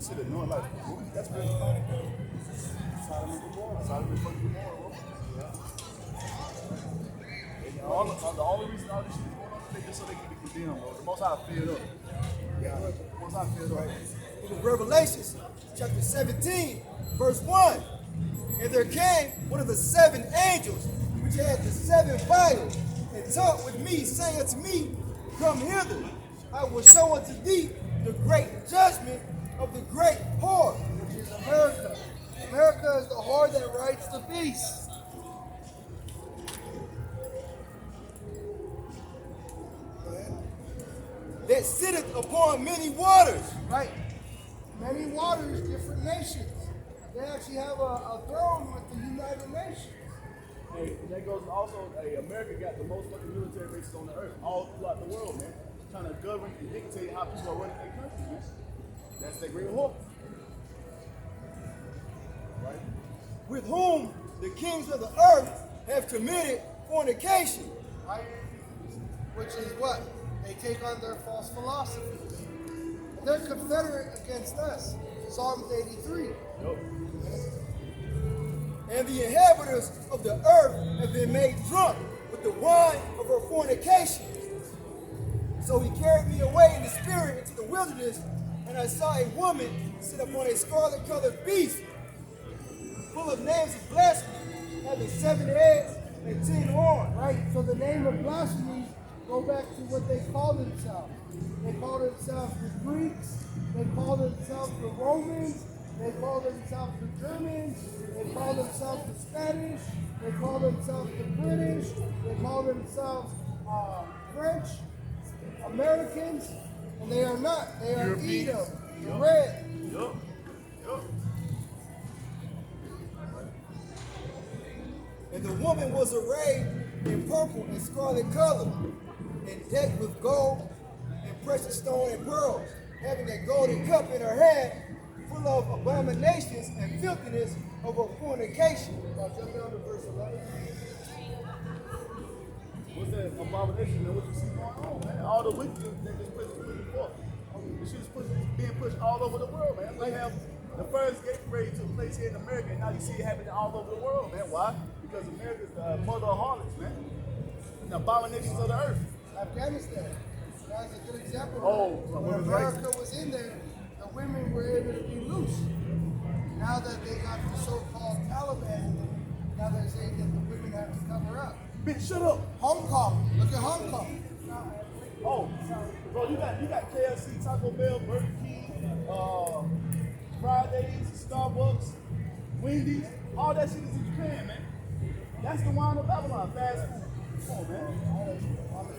shit annoying. Like, that's really funny. Solomon Gomorrah. Solomon fucking Gomorrah. The only reason all this shit is going on is just so they can be condemned, bro. The most High filled up. Yeah. The most High filled up. Book of Revelations, chapter 17, verse 1. And there came one of the 7 angels, which had the 7 vials, and talked with me, saying unto me, Come hither, I will show unto thee the great judgment of the great whore, which is America. America is the whore that rides the beast. That sitteth upon many waters. Right. Many waters, different nations. They actually have a throne with the United Nations. Hey, that goes also, America got the most fucking military bases on the earth, all throughout the world, man. Trying to govern and dictate how people are running their country, man. That's the great whore. Right? With whom the kings of the earth have committed fornication. Right? Which is what? They take on their false philosophies. And they're confederate against us. Psalms 83. Yep. And the inhabitants of the earth have been made drunk with the wine of her fornication. So he carried me away in the spirit into the wilderness, and I saw a woman sit upon a scarlet-colored beast, full of names of blasphemy, having 7 heads and 10 horns. Right? So the name of blasphemy go back to what they call themselves. They call themselves the Greeks. They call themselves the Romans. They call themselves the Germans. They call themselves the Spanish. They call themselves the British. They call themselves French, Americans, and they are not. They are Edom, the red. Yup. Yup. And the woman was arrayed in purple and scarlet color, and decked with gold and precious stone and pearls, having a golden cup in her hand, full of abominations and filthiness of her fornication. Now jump down to verse 11. What's that abomination, man? What you see going on, man? All the wickedness that this place is pushing forth. The shit is being pushed all over the world, man. We have the first gay parade took place here in America, and now you see it happening all over the world, man. Why? Because America's the mother of harlots, man. The abominations of the earth. Afghanistan. That's a good example. When America was in there, the women were able to be loose. Now that they got the so-called Taliban, now they're saying that the women have to cover up. Bitch, shut up. Hong Kong. Look at Hong Kong. Oh, bro, you got KFC, Taco Bell, Burger King, Fridays, Starbucks, Wendy's, all that shit is in Japan, man. That's the wine of Babylon, fast food. Come on, man.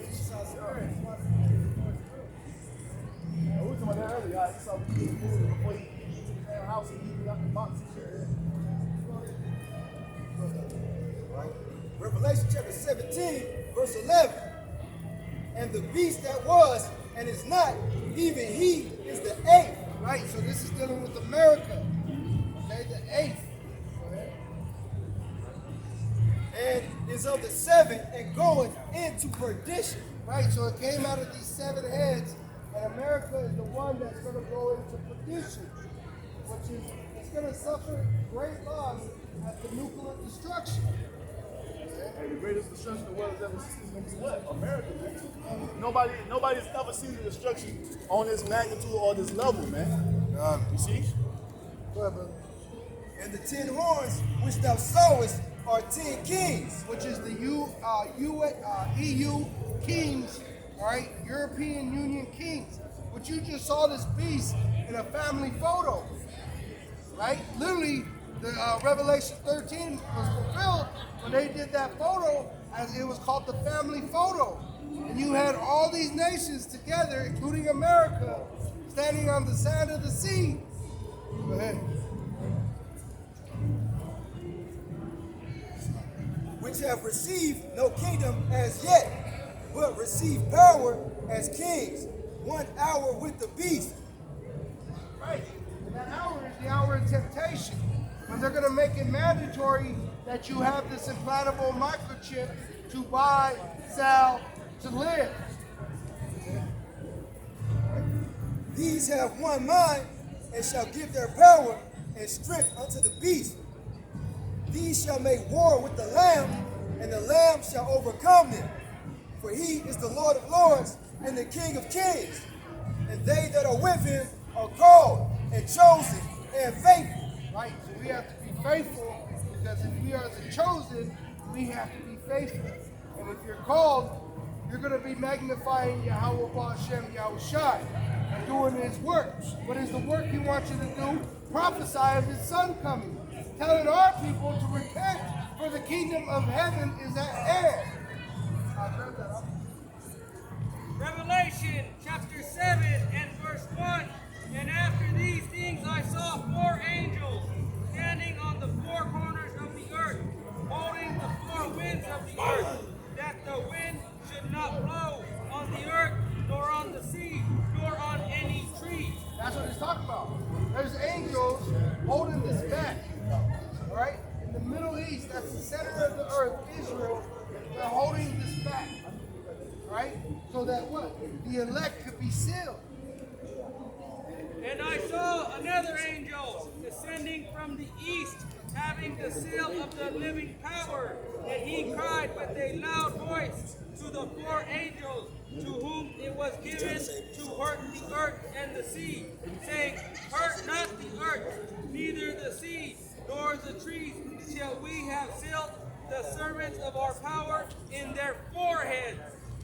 We were talking about that earlier. I saw food before you eat in the damn house and eat out the box and shit. Revelation chapter 17, verse 11. And the beast that was and is not, even he is the 8th. Right? So this is dealing with America. Okay, the 8th. And is of the 7th and goeth into perdition. Right? So it came out of these 7 heads, and America is the one that's going to go into perdition, which is it's going to suffer great loss at the nuclear destruction. Hey, the greatest destruction the world has ever seen is going to be what? America, man. Nobody's ever seen the destruction on this magnitude or this level, man. You see? Go ahead, brother. And the 10 horns which thou sawest are 10 kings, which is the EU kings, all right, European Union kings. But you just saw this beast in a family photo, right? Literally, the Revelation 13 was fulfilled when they did that photo, as it was called the family photo. And you had all these nations together, including America, standing on the sand of the sea. Go ahead. Which have received no kingdom as yet, but receive power as kings, 1 hour with the beast. Right. And that hour is the hour of temptation. When they're going to make it mandatory that you have this implantable microchip to buy, sell, to live. These have one mind, and shall give their power and strength unto the beast. These shall make war with the Lamb, and the Lamb shall overcome them. For he is the Lord of lords and the King of kings. And they that are with him are called and chosen and faithful. Right, so we have to be faithful, because if we are the chosen, we have to be faithful. And if you're called, you're going to be magnifying Yahweh Ba'Shem Yahushai and doing his work. What is the work he wants you to do? Prophesy of his son coming. Telling our people to repent, for the kingdom of heaven is at hand. Revelation chapter 7 and verse 1. And after these things I saw 4 angels standing on the 4 corners of the earth, holding the 4 winds of the earth, that the wind should not blow on the earth, nor on the sea, nor on any tree. That's what he's talking about. There's angels holding this back. All right? In the Middle East, that's the center of the earth, Israel, they're holding this back. All right? So that what? The elect could be sealed. And I saw another angel descending from the east, having the seal of the living power. And he cried with a loud voice to the 4 angels to whom it was given to hurt the earth and the sea, saying, Hurt not the earth, neither the sea, nor the trees, till we have sealed the servants of our power in their foreheads.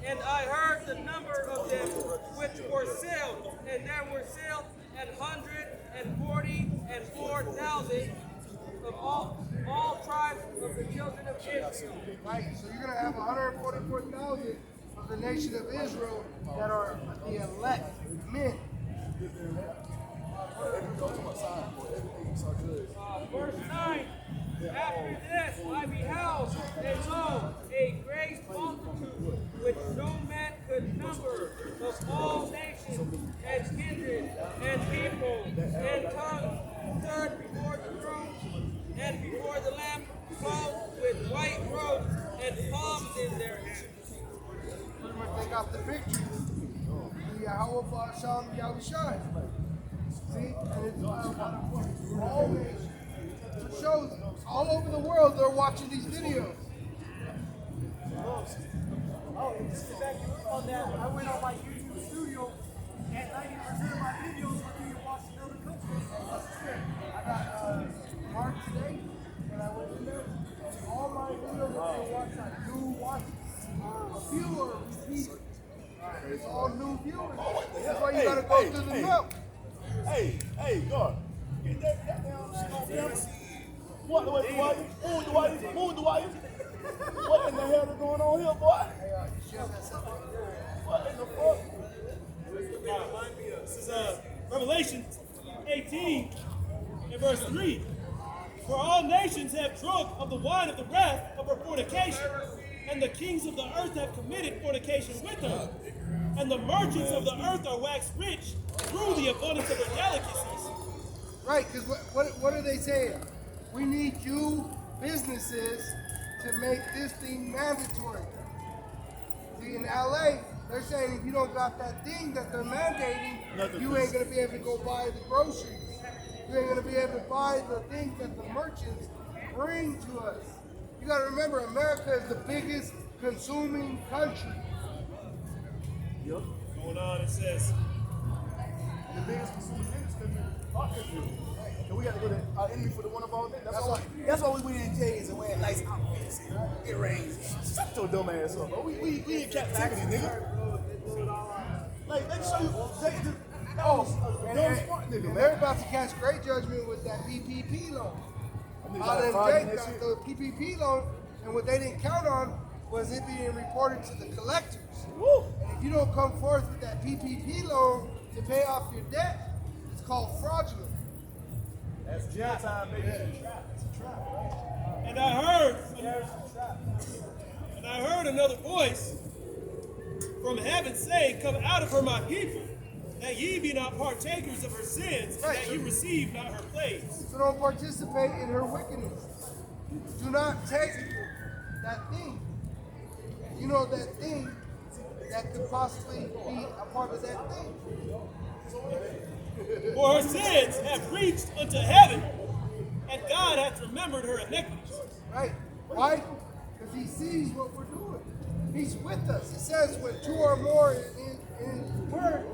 And I heard the number of them which were sealed, and there were sealed 144,000 of all tribes of the children of Israel. Right? So you're going to have 144,000 of the nation of Israel that are the elect men. Verse 9. After this I beheld, and lo, a great multitude, which no man could number, of all nations, and kindred, and people, and tongues, stood before the throne, and before the Lamb, clothed with white robes, and palms in their hands. Pretty much they got the victory. The Yahweh Ba'Shem Yahushai. See? And it's all nations. It shows all over the world they're watching these videos. Oh, and just to back you up on that, I went on my YouTube studio, and 90% of my videos are being watched in other countries. I got Mark today, when I went in there, and all my videos that they watch, I do watch a few are repeated. It's all new viewers. That's why you gotta go through the milk. Hey, God. Get that down. What the way, Move the wire. What in the hell is going on here, boy? What in the fuck? This is Revelation 18 and verse 3. For all nations have drunk of the wine of the wrath of her fornication, and the kings of the earth have committed fornication with her. And the merchants of the earth are waxed rich through the abundance of their delicacies. Right, because what are they saying? We need you businesses to make this thing mandatory. See, in LA, they're saying if you don't got that thing that they're mandating, you ain't gonna be able to go buy the groceries. You ain't gonna be able to buy the things that the merchants bring to us. You gotta remember, America is the biggest consuming country. Yep. Going on, it says, The biggest consumer in this country, our country. And we got to go to our enemy for the one of all things. That's why we went in J's and wearing nice outfits. It rains. Shut your dumb ass up, bro. We in captivity, nigga. Like, they show you. They're about to catch great judgment with that PPP loan. All them Jake got the PPP loan, and what they didn't count on was it being reported to the collectors. Woo. And if you don't come forth with that PPP loan to pay off your debt, it's called fraudulent. That's jail time, baby. and I heard another voice from heaven say, Come out of her, my people, that ye be not partakers of her sins, and that ye receive not her plagues. So don't participate in her wickedness. Do not take that thing. You know that thing that could possibly be a part of that thing. For her sins have reached unto heaven, and God hath remembered her iniquities. Right? Why? Because he sees what we're doing. He's with us. It says when two or more in word,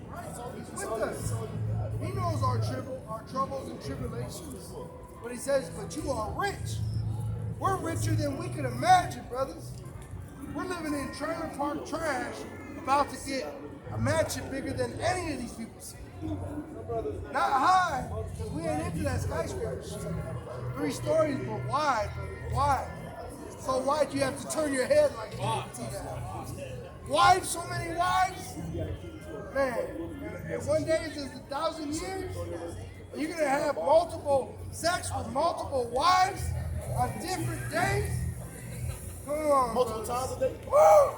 right? He's with us. He knows our troubles and tribulations. But he says, but you are rich. We're richer than we could imagine, brothers. We're living in trailer park trash, about to get a mansion bigger than any of these people see. Not high, because we ain't into that skyscraper shit. 3 stories, but wide, but wide. So wide you have to turn your head like that to see that. Wide, so many wives? Man, and one day is 1,000 years? And you're going to have multiple sex with multiple wives on different days? Come on, Multiple brothers. times a day? Woo!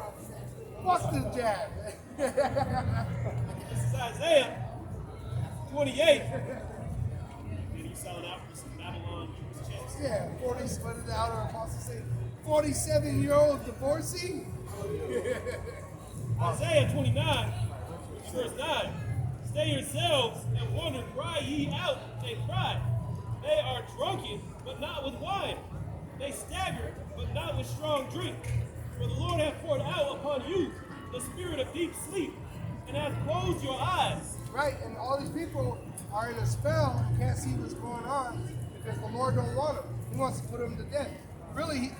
Fuck the jab. This is Isaiah 28. And you saw out for some Babylon chest. Yeah, 40, what did the outer apostle say? 47-year-old divorcee? Isaiah 29, verse 9. Stay yourselves and wonder, cry ye out and cry. They are drunken, but not with wine. They stagger, but not with strong drink. For the Lord hath poured out upon you the spirit of deep sleep, and hath closed your eyes. Right, and all these people are in a spell and can't see what's going on because the Lord don't want them. He wants to put them to death. Really,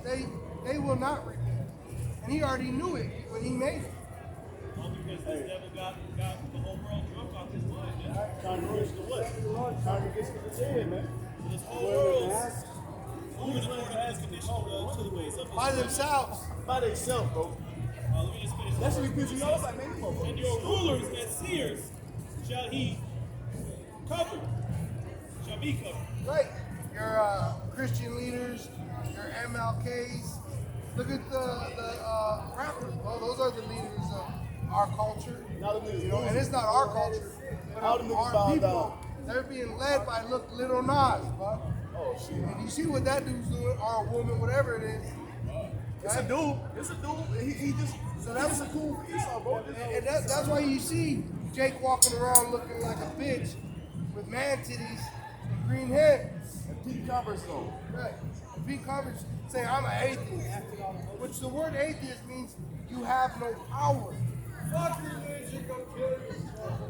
they will not repent. And he already knew it when he made it. All because this devil got the whole world drunk off his mind, man. Congregation of what? Congregation of the dead, man. So this whole world moving according to his conditional to the ways of his By themselves. By themselves, bro. Let me just finish That this. should be pissing you off like, man, you motherfucker. And your rulers and seers shall he cover, shall be covered. Right. Your Christian leaders, your MLKs. Look at the rappers. Well, those are the leaders of our culture. Now the niggas And it's not our culture, but All the niggas our bowed people. down. They're being led by Little Nas, bud. Oh, shit. And you see what that dude's doing, or a woman, whatever it is. It's a dude. It's a dude. He just, so that was a cool Esau, bro. And that's why you see Jake walking around looking like a bitch with man titties and green hair. And Pete Converse on. Right. And Pete Converse saying, I'm an atheist. Which the word atheist means you have no power. Fuck religion, go kill yourself.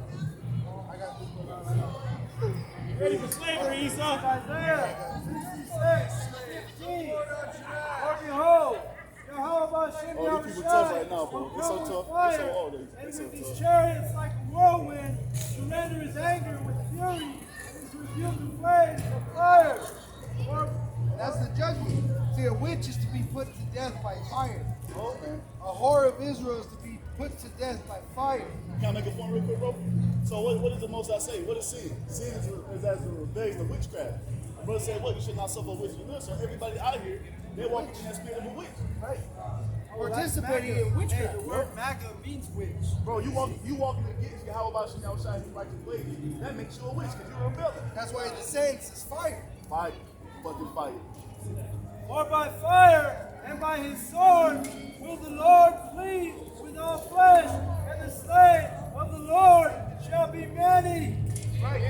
I got this one on. Ready for slavery, Esau? Isaiah 66, 15. For behold, Jehovah sent Oh, down these the people tough shine right now, bro. from It's so coal tough. and It's so fire, old. and It's so with his tough. chariots like a whirlwind, to render his anger with fury, and his rebuke with flames of fire. For That's the judgment. See, a witch is to be put to death by fire. Oh, man. A whore of Israel is to be put to death by fire. Can I make a point real quick, bro? So what is the most I say? What is sin? Sin is as a rebellion of witchcraft. My brother said, what? You should not suffer a witch to live. So everybody out here, they're walking in that spirit of a witch. Right. Participating in witchcraft. the word MAGA means witch. Bro, you walking against you. How about you outside his righteous ways? That makes you a witch because you're a rebellion. That's why the saints is fire. Fire. Fucking fire. For by fire and by his sword will the Lord plead with all flesh, and the slain of the Lord shall be many. Right.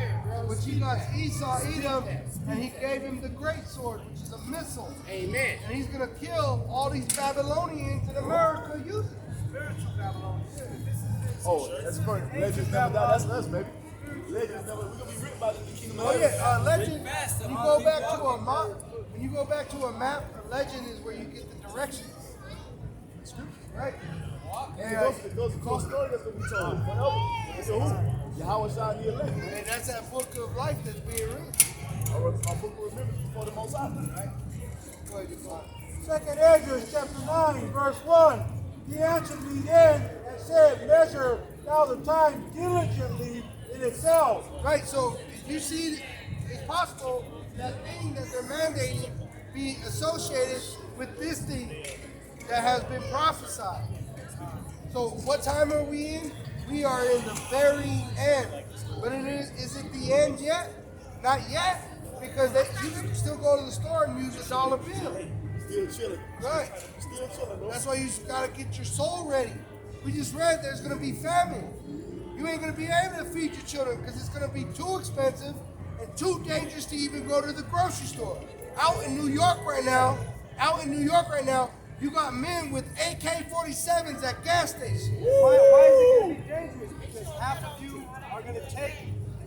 But you got Esau, Edom, and he gave him the great sword, which is a missile. Amen. And he's going to kill all these Babylonians that America uses. Spiritual Babylonians. Oh, that's perfect. Legends never die. That's us, baby. Legends never. We're gonna be written by the kingdom of Oh heaven. yeah, legend. When you go back to a map, when you go back to a map, a legend is where you get the directions. Right. And it goes to a story that's gonna be told. Forever. So who? Yahweh shall be elect. And that's that book of life that's being written. My book will remember before the Most High. Right? Go ahead, you go. Second Ezra chapter 9, verse 1. He answered me then and said, measure thou the time diligently in itself. Right, so you see, it's possible that thing that they're mandating be associated with this thing that has been prophesied. So what time are we in? We are in the very end. But is it the end yet? Not yet, because you can still go to the store and use a dollar bill. Still chilling. Right. Still chilling, bro. That's why you gotta get your soul ready. We just read there's gonna be famine. you ain't gonna be able to feed your children because it's gonna be too expensive and too dangerous to even go to the grocery store. Out in New York right now, you got men with AK-47s at gas stations. Why is it going to be dangerous? Because half of you are going to take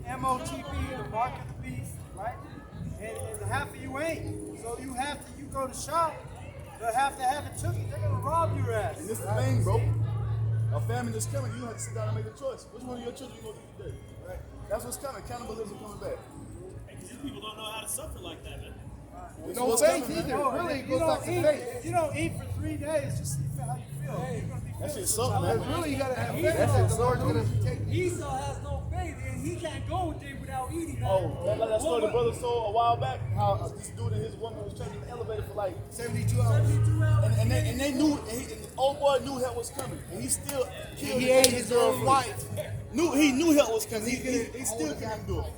the MOTB, the mark of the beast, right? And half of you ain't. So you go to shop, but have to have it took. They're going to rob your ass. And this is the thing, bro. A famine is coming. You have to sit down and make a choice. Which one of your children you going to eat today? Right? That's what's coming. Cannibalism coming back. Because these people don't know how to suffer like that, man. No faith either. No, Really, it if you goes back don't to eat, faith. if you don't eat for 3 days, just see how you feel. You're gonna be That feeling shit some suck, type of man. way. Really, you gotta have faith Esau that the Lord's gonna take you. Esau has no faith, and he can't go a day without eating. Oh, that story the brother told a while back, how this dude and his woman was trapped in the elevator for like 72 hours. 72 hours. and they knew, and the old boy knew help was coming, and he still killed He ate his own wife. He knew help was coming. He still couldn't do it.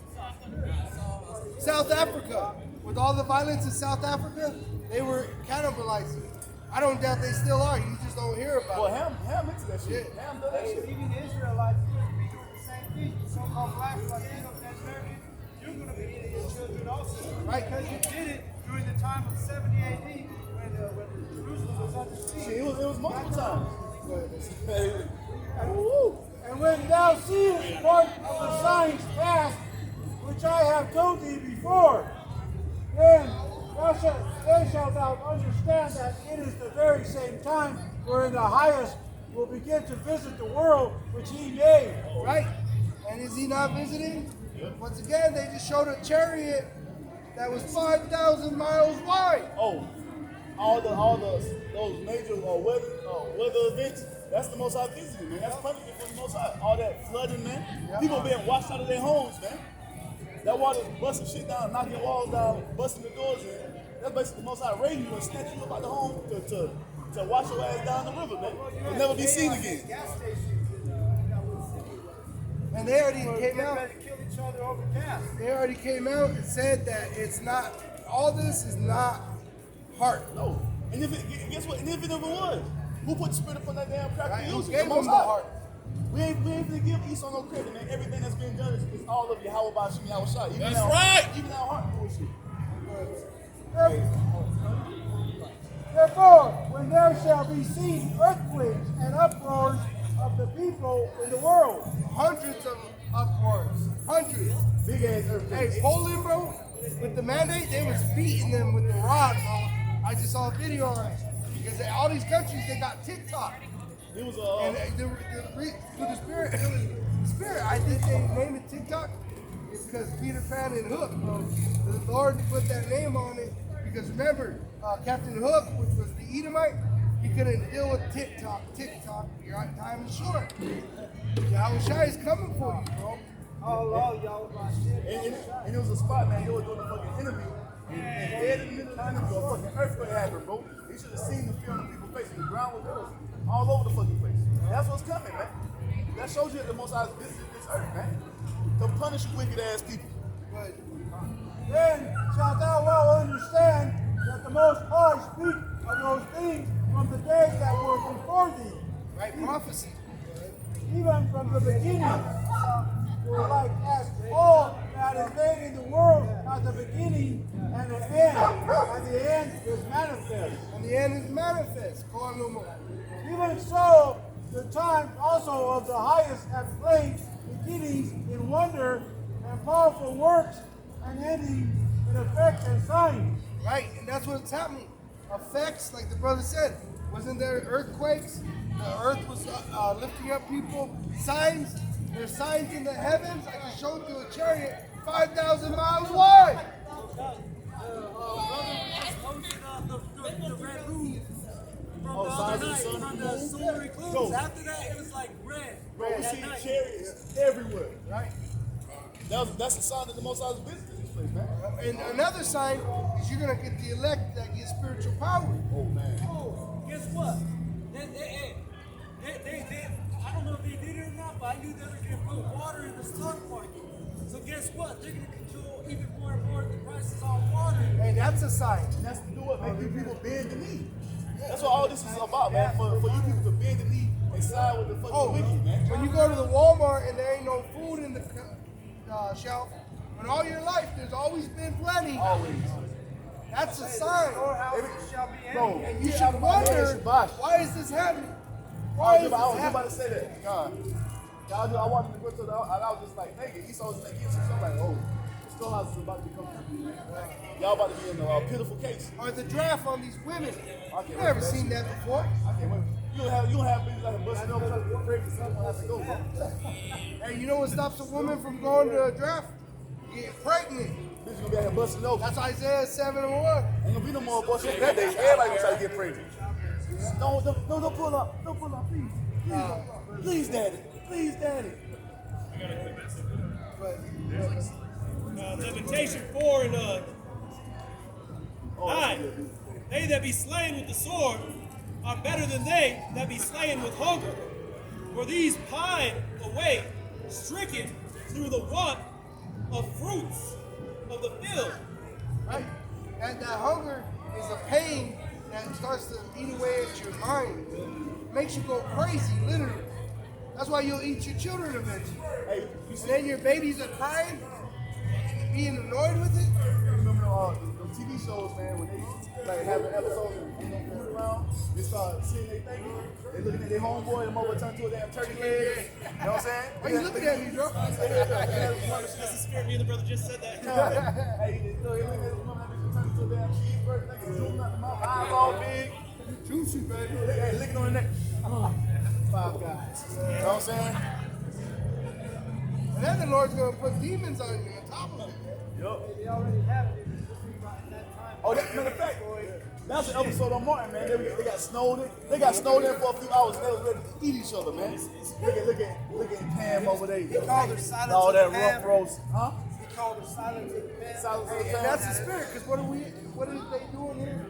South Africa, with all the violence in South Africa, they were cannibalizing. I don't doubt they still are. You just don't hear about Well, it. Ham into that shit. Ham does that shit. Even the Israelites are going to be doing the same thing. The so-called black Latino American, you're going to be eating your children also. Right. Because you did it during the time of 70 AD when Jerusalem was under siege. Shit, it was multiple times. And when thou seest part of the signs past, which I have told thee before, then shalt thou understand that it is the very same time wherein the highest will begin to visit the world which he made. Right? And is he not visiting? Once again, they just showed a chariot that was 5,000 miles wide. Oh, those major weather events. That's the Most High visiting, man. That's punishment for the Most High. All that flooding, man. People being washed out of their homes, man. That water busting shit down, knocking walls down, busting the doors in. That's basically the Most High raiding you and snatching you up out the home to wash your ass down the river, man. You'll never be seen again. Gas stations that was And they already so came get out. ready to kill each other over gas. They already came out and said that it's not. All this is not heart. No. And guess what? And if it ever was, who put the spirit upon that damn crack Right? to Who use it? gave The them Most the High. heart? We ain't gonna give Esau no credit, man. Everything that's been done is all of Yahweh Bashim Yahweh Shai. That's right. Even our heart bullshit. Therefore, when there shall be seen earthquakes and uproars of the people in the world, Hundreds of upwards. Hundreds. Big ass earthquake. Hey, Poland, bro, with the mandate, they was beating them with the rod, bro. I just saw a video on it. Because all these countries, they got TikTok. It was And through the spirit, I think they named it TikTok. It's because Peter Pan and Hook, bro. The Lord put that name on it. Because remember, Captain Hook, which was the Edomite, he couldn't deal with TikTok. Your time is short. Yahweh Shai is coming for you, bro. oh, y'all, my shit. and it was a spot, man. They were doing a fucking interview. And dead in the middle of the interview, a fucking earthquake happened, bro. You should have seen the fear on the people's faces. The ground was all over the fucking place. That's what's coming, man. That shows you that the Most High is visiting this earth, man. To punish you wicked ass people. But Then shalt thou well understand that the Most High speak of those things from the days that were before thee, right, prophecy. even from the beginning. For like as all that is made in the world has a beginning and an end, and the end is manifest. And the end is manifest. Call no more. Even so, the times also of the highest have flamed, beginnings in wonder and powerful works, and ending in effects and signs. Right, and that's what's happening. Effects, like the brother said, wasn't there earthquakes? The earth was lifting up people. Signs, there's signs in the heavens. I just showed you a chariot 5,000 miles wide. The red room from Oh, the signs other of the night, sun from and the moon? solar eclipse. Go. After that, it was like red. Bro, we that see night. chariots everywhere. Right. That's a sign that the Most High is visiting this place, man. And another sign is you're gonna get the elect that get spiritual power. Oh, man. Oh, guess what? They, I don't know if they did it or not, but I knew they were going to put water in the stock market. So guess what? They're going to control even more and more the prices on water. Hey, that's a sign. And that's to do what? Make you people bend the knee. That's what all this is about, man. For you people to bend the knee and side with the fucking wicked, man. When you go to the Walmart and there ain't no food in the shelf, but all your life there's always been plenty. Always. That's a sign. Bro, And you should wonder, why is this happening? Why is this I was about happening? to say that. God, I wanted to go to the, and I was just like, nigga, Esau was like, so I'm like, oh, the storehouse is about to become y'all about to be in a pitiful case. Or the draft on these women. can't You wait never for that seen shit. that before. I can't wait. You don't have things like a busting up, trying to get pregnant, someone has to go, bro. Hey, you know what stops a woman from going to a draft? Getting pregnant. Bitch gonna be out here busting open. That's Isaiah 7:1. Ain't gonna be no more abortion that day. Everybody gonna try to get pregnant. Don't pull up. Don't pull up, please. Please, daddy. Please, daddy. Lamentation 4 and 9. They that be slain with the sword are better than they that be slain with hunger. For these pine away, stricken through the want of fruits of the field. Right? That hunger is a pain that starts to eat away at your mind. Makes you go crazy, literally. That's why you'll eat your children eventually. Hey, And then your babies are crying, being annoyed with it. you remember the TV shows, man, when they like have an episode and don't move around, they start seeing their thing, they looking at their homeboy, and over turn to a damn turkey leg. You know what I'm saying? Why you looking at me, bro? That's the spirit. Me and the brother just said that. Hey, they looking at this woman, that bitch turn into a damn cheeseburger, nigga, zooming out the mouth, eyes all big. Juicy, baby. Hey, licking on the neck. Five Guys. You know what I'm saying? And then the Lord's going to put demons on you on top of it. Yup. They already have it. They just rewriting that time. Oh, matter of fact, that's an episode on Martin, man. They got snowed in. They got snowed in for a few hours and they was ready to eat each other, man. Look at Pam over there. He called her Silence all of that Pam. rough roast. Huh? He called her silent to the man. Silence of And Pam. that's the spirit, because what are they doing here?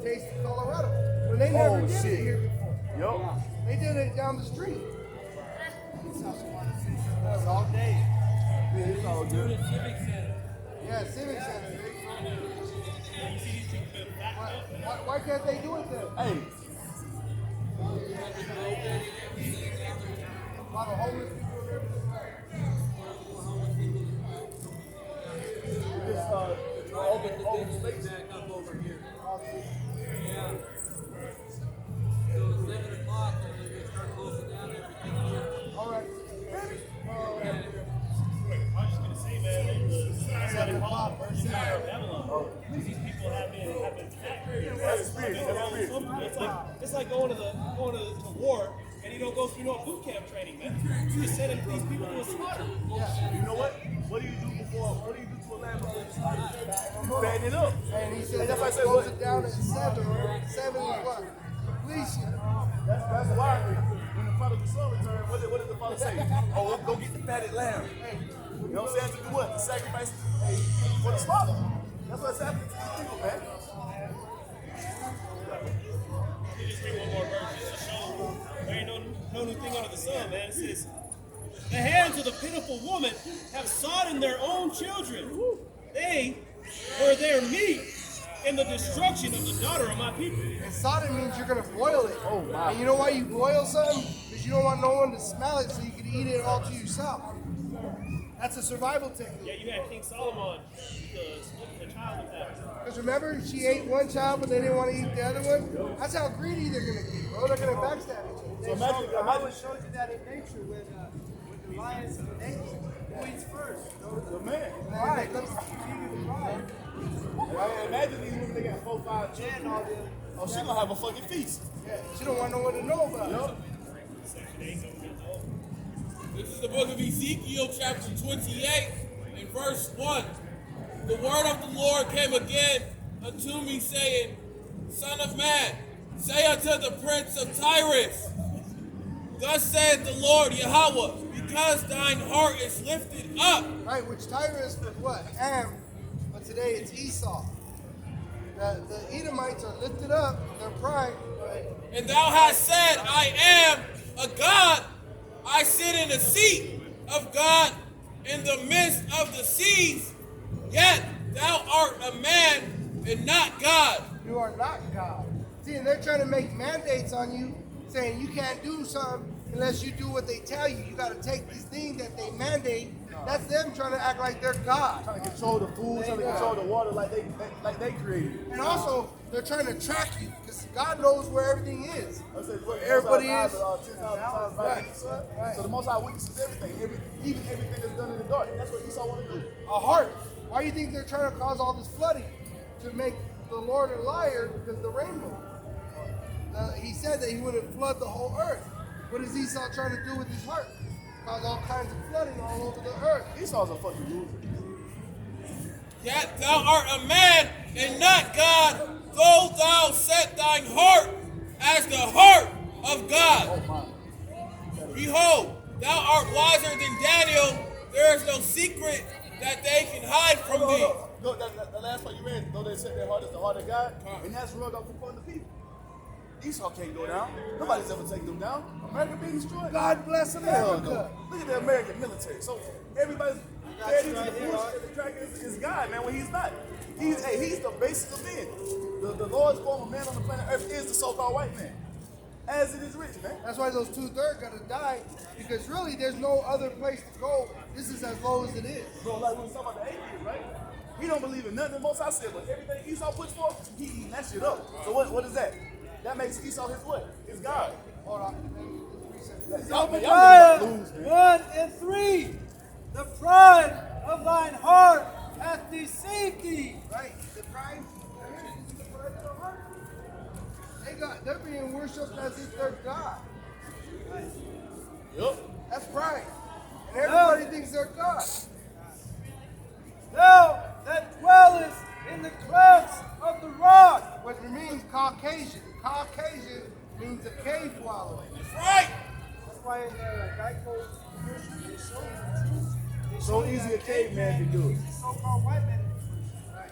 Taste of Colorado. Well, they never did shit. it here before. Yup. They did it down the street. That's all day. Yeah, it's all good. Yeah, Civic Center. Why can't they do it then? Hey, A lot of homeless people there. just open space. Back up over here. Yeah. So it's 7 o'clock and they're going to start closing down everything here. All right. I was just gonna say, man, the 7 o'clock versus Babylon. These people have been accurate. That's spirit. It's like going to war and you don't go through no boot camp training, man. You just sending these people to a slaughter. You know what? What do you do to a lamb before you slaughter it? You fatten it up. And he said, That's why I said, close what? it down at 7. 7 is what? Completion. That's why when the prodigal son returned, what did the father say? Oh, let's go get the fatted lamb. You know what I'm saying? To do what? To sacrifice for the slaughter. That's what's happening to these people, man. You just read one more verse just to show there ain't no new thing under the sun, man. It says, the hands of the pitiful woman have sodden their own children. They were their meat in the destruction of the daughter of my people. And Sodom means you're going to boil it. Oh, my. And you know why you boil something? Because you don't want no one to smell it so you can eat it all to yourself. That's a survival technique. Yeah, you had King Solomon, the child of that. Because remember, she ate one child, but they didn't want to eat the other one? That's how greedy they're going to be, bro. They're going to backstab each other. So imagine, It shows you that in nature when the lions and the apes, who eats first? the man. Right. That's the king of the tribe. Right? Imagine these women, they got 4, 5 children. Oh, she gonna have a fucking feast. Yeah, she don't want no one to know about it. Yup. This is the book of Ezekiel, chapter 28, and verse 1. The word of the Lord came again unto me, saying, Son of man, say unto the prince of Tyrus, Thus saith the Lord Yahweh, because thine heart is lifted up. Right, which Tyrus was what? Ham, but today it's Esau. The Edomites are lifted up, their pride. Right? And thou hast said, I am a God. I sit in the seat of God in the midst of the seas. Yet thou art a man and not God. You are not God. See, and they're trying to make mandates on you, saying you can't do something unless you do what they tell you. You got to take these things that they mandate. That's them trying to act like they're God. Trying to control the food, trying to control the water like they created. And also, they're trying to track you because God knows where everything is. I said, look, Everybody Most is. High eyes are 10,000 times brighter than the sun. Right. So the Most High witnesses everything, even everything that's done in the dark. That's what Esau want to do. A heart. Why do you think they're trying to cause all this flooding? To make the Lord a liar because of the rainbow. He said that he would have flooded the whole earth. What is Esau trying to do with his heart? Cause all kinds of flooding all over the earth. Esau's a fucking loser. Yet thou art a man and not God, though thou set thine heart as the heart of God. Behold, thou art wiser than Daniel. There is no secret that they can hide from thee. No, the last part you read, though they set their heart as the heart of God, and that's rug off upon the people. Esau can't go down. Nobody's ever taken them down. America being destroyed. God bless Hell America. no. Look at the American military. So everybody's fed into the bullshit that the track is God, man, when he's not. He's the basis of men. The Lord's form of man on the planet Earth is the so-called white man. As it is written, man. That's why those 2/3 gotta die, because really there's no other place to go. This is as low as it is. Bro, like when we talk about the atheist, right? He don't believe in nothing Most High said, but everything Esau puts forth, he eating that shit up. So what is that? That makes Esau his what? His God. Hold on. Obadiah 1 and 3. The pride of thine heart hath deceived thee. Right? The pride. This is the pride of the heart. They're being worshipped as if they're God. Yup. That's pride. And everybody thinks they're God. Thou that dwellest in the clefts of the rock. Which means Caucasian. Caucasian means a cave dweller. That's right. That's why in the Geico commercial they show you. So easy a caveman can do it. So-called white men. Right?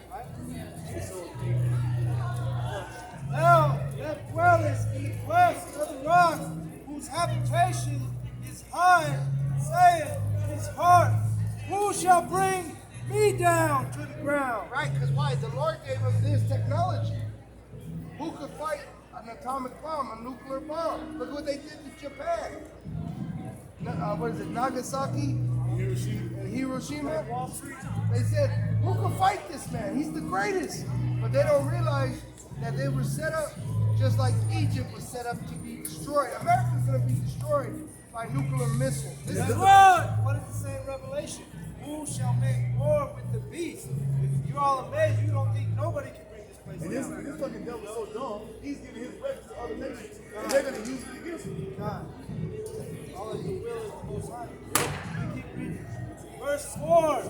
Thou that dwellest in the clefts of the rock, whose habitation is high, saith in his heart, who shall bring me down to the ground? Right? Because why? The Lord gave us this technology. Who could fight an atomic bomb, a nuclear bomb? Look what they did to Japan. What is it? Nagasaki and Hiroshima. They said, who can fight this man? He's the greatest. But they don't realize that they were set up just like Egypt was set up to be destroyed. America's going to be destroyed by nuclear missiles. This is What does it say in Revelation? Who shall make war with the beast? If you're all amazed, you don't think nobody can bring this place And down. this fucking devil is so dumb, he's giving his weapons to other nations. And they're going to use it against him. God. All of your will is the most high. We keep reading. Verse 4.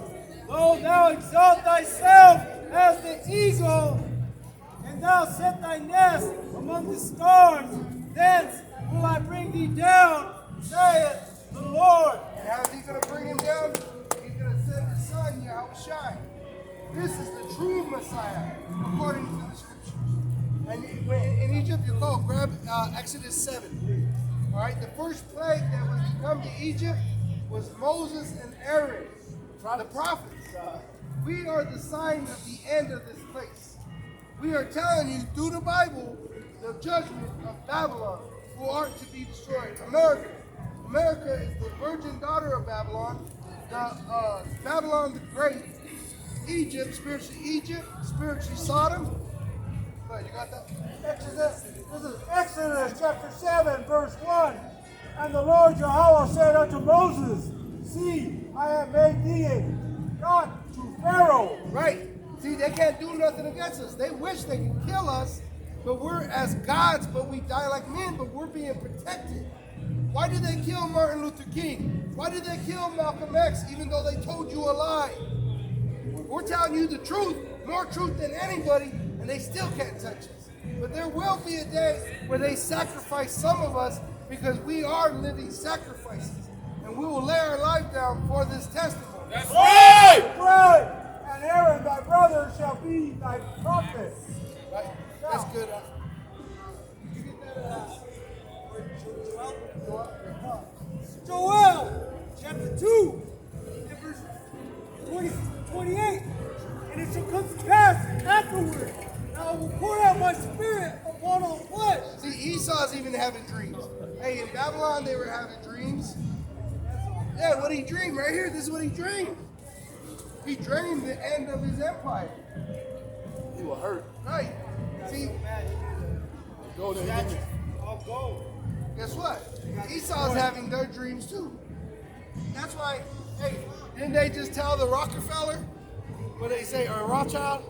Though thou exalt thyself as the eagle, and thou set thy nest among the stars, thence will I bring thee down, saith the Lord. And how is he going to bring him down? He's going to send his son, Yahushua. This is the true Messiah, according to the scriptures. And in Egypt, you go, grab Exodus 7. All right, the first plague that was to come to Egypt was Moses and Aaron, the prophets. We are the sign of the end of this place. We are telling you through the Bible the judgment of Babylon, who are to be destroyed. America is the virgin daughter of Babylon, Babylon the Great. Egypt, spiritually Sodom. But you got that? This is Exodus chapter 7, verse 1. And the Lord Yahweh said unto Moses, See, I have made thee a God to Pharaoh. Right. See, they can't do nothing against us. They wish they could kill us, but we're as gods, but we die like men, but we're being protected. Why did they kill Martin Luther King? Why did they kill Malcolm X, even though they told you a lie? We're telling you the truth, more truth than anybody, and they still can't touch us. But there will be a day where they sacrifice some of us because we are living sacrifices. And we will lay our life down for this testimony. That's right. Right. And Aaron, thy brother, shall be thy prophet. Right? That's good. You get that, Joel, chapter 2, and verse 28. And it shall come to pass afterward, that I will pour out my spirit upon born of the flesh. See, Esau's even having dreams. Hey, in Babylon, they were having dreams. Yeah, what he dreamed right here, this is what he dreamed. He dreamed the end of his empire. He will hurt. Right. See, Go there. Of gold. guess what? Esau's having their dreams too. That's why, hey, didn't they just tell the Rockefeller? What they say, or Rothschild?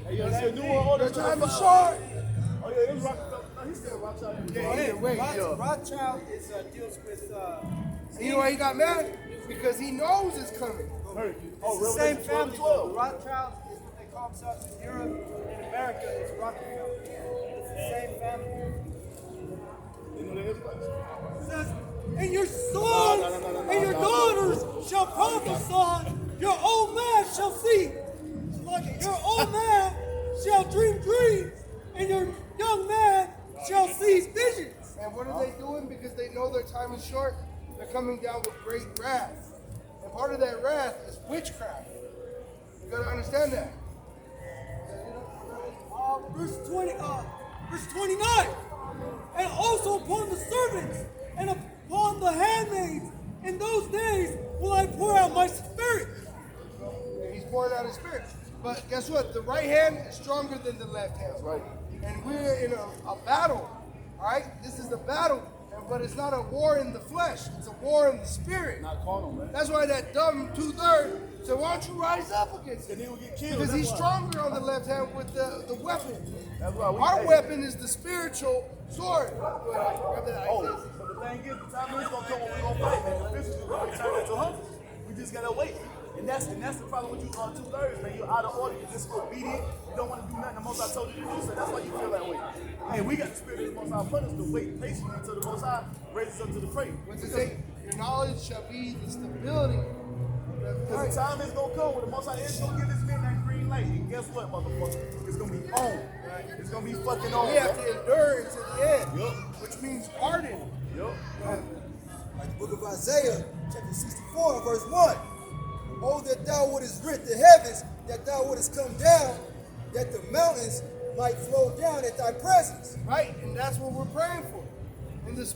Hey, yo, that's a new order. Their time is short. Oh, yeah, it was Rockefeller. No, he said Rothschild. Either way, Rothschild deals with. you know why he got mad? Because he knows it's coming. Hurt. It's the Revelation same family. 12. Rothschild is what they call themselves in Europe. In America, it's Rockefeller. It's the same family. You know the Israelites. It says, and your sons and your daughters shall prophesy. Your old man shall see. Like your old man shall dream dreams, and your young man shall see visions. And what are they doing? Because they know their time is short, they're coming down with great wrath. And part of that wrath is witchcraft. You gotta understand that. Verse 29. And also upon the servants and upon the handmaids in those days will I pour out my spirit. And he's pouring out his spirit. But guess what? The right hand is stronger than the left hand. Right. And we're in a battle. All right? This is the battle. But it's not a war in the flesh. It's a war in the spirit. Not carnal, man. That's why that dumb 2/3 said, why don't you rise up against him? And he will get killed. Because That's he's why. stronger on the left hand with the weapon. That's why we Our weapon is the spiritual sword. Oh, but the thing is, the time is gonna come when we gonna fight, man. This is gonna turn into hunters. We just gotta wait. And that's the problem with you on 2/3, man. You're out of order. You're disobedient. You don't want to do nothing the Most High told you to do, so that's why you feel that way. And we got the spirit of the Most High upon us to wait patiently until the Most High raises up to the prey. What's it say? Your knowledge shall be the stability. Because the time is gonna come when the Most High is gonna give his men that green light. And guess what, motherfucker? It's gonna be on. It's gonna be fucking on. We have to endure until the end, Yup. which means pardon. Yup. Like the book of Isaiah, chapter 64, verse 1. Oh, that thou wouldest rent the heavens, that thou wouldest come down, that the mountains might flow down at thy presence. Right? And that's what we're praying for. In this